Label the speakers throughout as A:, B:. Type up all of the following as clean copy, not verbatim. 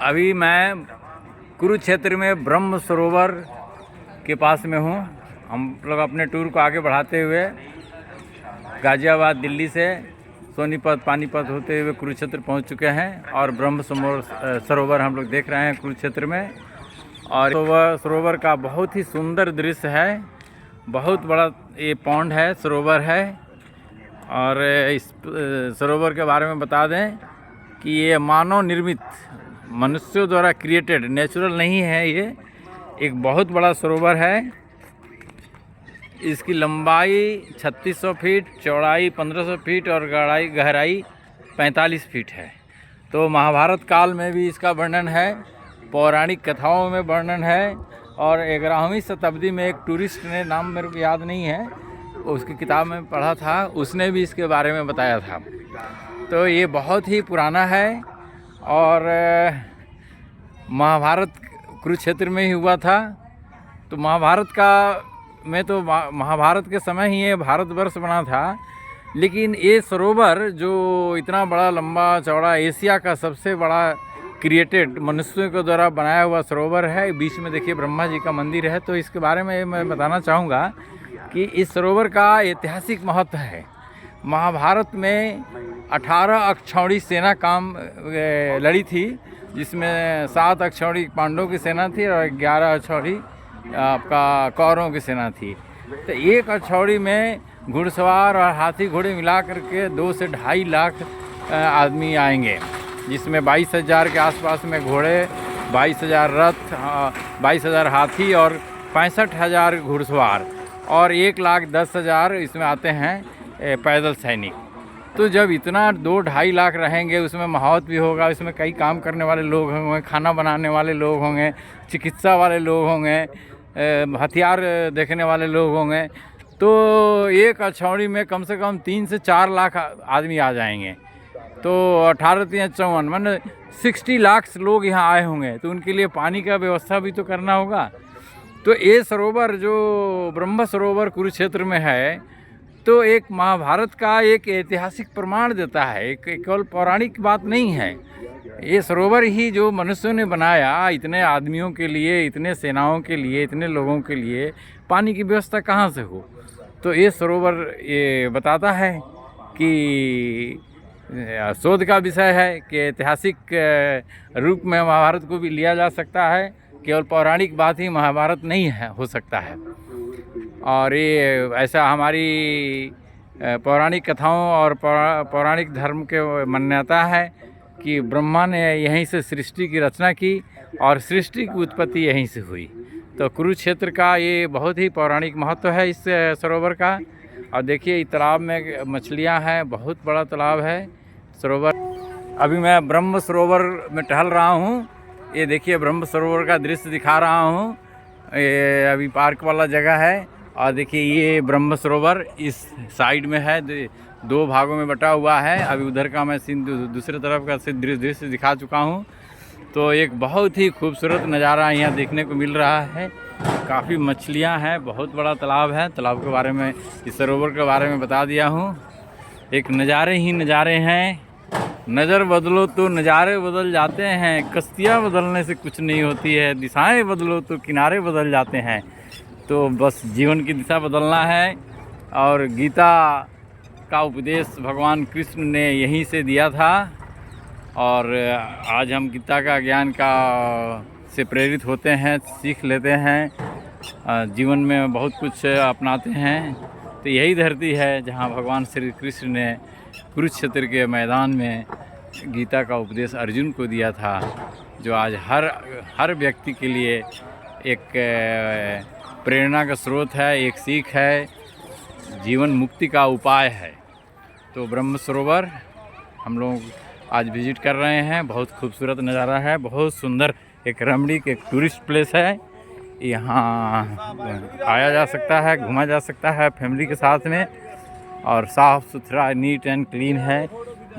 A: अभी मैं कुरुक्षेत्र में ब्रह्म सरोवर के पास में हूँ। हम लोग अपने टूर को आगे बढ़ाते हुए गाज़ियाबाद दिल्ली से सोनीपत पानीपत होते हुए कुरुक्षेत्र पहुँच चुके हैं और ब्रह्म सरोवर हम लोग देख रहे हैं कुरुक्षेत्र में। और सरोवर का बहुत ही सुंदर दृश्य है। बहुत बड़ा ये पॉन्ड है, सरोवर है। और इस सरोवर के बारे में बता दें कि ये मानव निर्मित, मनुष्यों द्वारा क्रिएटेड, नेचुरल नहीं है। ये एक बहुत बड़ा सरोवर है। इसकी लंबाई 3600 फीट, चौड़ाई 1500 फीट और गहराई 45 फीट है। तो महाभारत काल में भी इसका वर्णन है, पौराणिक कथाओं में वर्णन है। और 11वीं शताब्दी में एक टूरिस्ट ने, नाम मेरे को याद नहीं है, उसकी किताब में पढ़ा था, उसने भी इसके बारे में बताया था। तो ये बहुत ही पुराना है और महाभारत कुरुक्षेत्र में ही हुआ था। तो महाभारत के समय ही ये भारतवर्ष बना था। लेकिन ये सरोवर जो इतना बड़ा लंबा चौड़ा, एशिया का सबसे बड़ा क्रिएटेड, मनुष्यों के द्वारा बनाया हुआ सरोवर है। बीच में देखिए ब्रह्मा जी का मंदिर है। तो इसके बारे में मैं बताना चाहूँगा कि इस सरोवर का ऐतिहासिक महत्व है। महाभारत में 18 अक्षौणी सेना काम लड़ी थी, जिसमें 7 अक्षौणी पांडवों की सेना थी और 11 अक्षौणी आपका कौरवों की सेना थी। तो एक अक्षौणी में घुड़सवार और हाथी घोड़े मिला करके 2 से 2.5 लाख आदमी आएंगे, जिसमें 22,000 के आसपास में घोड़े, 22,000 रथ, 22,000 हाथी और 65,000 घुड़सवार और 1,10,000 इसमें आते हैं पैदल सैनिक। तो जब इतना 2-2.5 लाख रहेंगे, उसमें महावत भी होगा, इसमें कई काम करने वाले लोग होंगे, खाना बनाने वाले लोग होंगे, चिकित्सा वाले लोग होंगे, हथियार देखने वाले लोग होंगे। तो एक अक्षौणी में कम से कम 3 से 4 लाख आदमी आ जाएंगे। तो 18-3-54 मतलब 60 लाख लोग यहाँ आए होंगे। तो उनके लिए पानी का व्यवस्था भी तो करना होगा। तो ये सरोवर जो ब्रह्म सरोवर कुरुक्षेत्र में है, तो एक महाभारत का एक ऐतिहासिक प्रमाण देता है। एक केवल पौराणिक बात नहीं है। ये सरोवर ही जो मनुष्यों ने बनाया, इतने आदमियों के लिए, इतने सेनाओं के लिए, इतने लोगों के लिए पानी की व्यवस्था कहाँ से हो। तो ये सरोवर ये बताता है कि शोध का विषय है कि ऐतिहासिक रूप में महाभारत को भी लिया जा सकता है। केवल पौराणिक बात ही महाभारत नहीं है, हो सकता है। और ये ऐसा हमारी पौराणिक कथाओं और पौराणिक धर्म के मान्यता है कि ब्रह्मा ने यहीं से सृष्टि की रचना की और सृष्टि की उत्पत्ति यहीं से हुई। तो कुरुक्षेत्र का ये बहुत ही पौराणिक महत्व है इस सरोवर का। और देखिए इस तालाब में मछलियां हैं, बहुत बड़ा तालाब है सरोवर। अभी मैं ब्रह्म सरोवर में टहल रहा हूँ। ये देखिए ब्रह्म सरोवर का दृश्य दिखा रहा हूँ। ये अभी पार्क वाला जगह है। और देखिए ये ब्रह्म सरोवर इस साइड में है, 2 भागों में बटा हुआ है। अभी उधर का मैं सीन दूसरे तरफ का दृश्य दिखा चुका हूँ। तो एक बहुत ही खूबसूरत नज़ारा यहाँ देखने को मिल रहा है। काफ़ी मछलियाँ हैं, बहुत बड़ा तालाब है। तालाब के बारे में, इस सरोवर के बारे में बता दिया हूँ। एक नज़ारे ही नज़ारे हैं। नज़र बदलो तो नज़ारे बदल जाते हैं, कश्तियाँ बदलने से कुछ नहीं होती है, दिशाएं बदलो तो किनारे बदल जाते हैं। तो बस जीवन की दिशा बदलना है। और गीता का उपदेश भगवान कृष्ण ने यहीं से दिया था। और आज हम गीता का ज्ञान से प्रेरित होते हैं, सीख लेते हैं, जीवन में बहुत कुछ अपनाते हैं। तो यही धरती है जहाँ भगवान श्री कृष्ण ने कुरुक्षेत्र के मैदान में गीता का उपदेश अर्जुन को दिया था, जो आज हर व्यक्ति के लिए एक प्रेरणा का स्रोत है, एक सीख है, जीवन मुक्ति का उपाय है। तो ब्रह्म सरोवर हम लोग आज विजिट कर रहे हैं। बहुत खूबसूरत नज़ारा है, बहुत सुंदर, एक रमणीक, एक टूरिस्ट प्लेस है। यहाँ आया जा सकता है, घूमा जा सकता है फैमिली के साथ में। और साफ़ सुथरा, नीट एंड क्लीन है।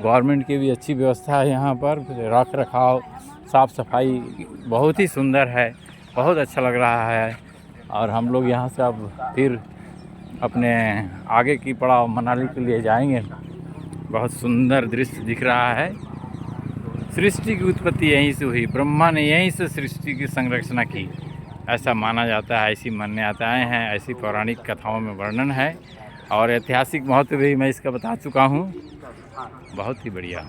A: गवर्नमेंट की भी अच्छी व्यवस्था है यहाँ पर, रख रखाव, साफ़ सफाई बहुत ही सुंदर है, बहुत अच्छा लग रहा है। और हम लोग यहाँ से अब फिर अपने आगे की पड़ाव मनाली के लिए जाएंगे। बहुत सुंदर दृश्य दिख रहा है। सृष्टि की उत्पत्ति यहीं से हुई, ब्रह्मा ने यहीं से सृष्टि की संरचना की, ऐसा माना जाता है, ऐसी मान्यताएं हैं, ऐसी पौराणिक कथाओं में वर्णन है और ऐतिहासिक महत्व भी मैं इसका बता चुका हूँ। बहुत ही बढ़िया।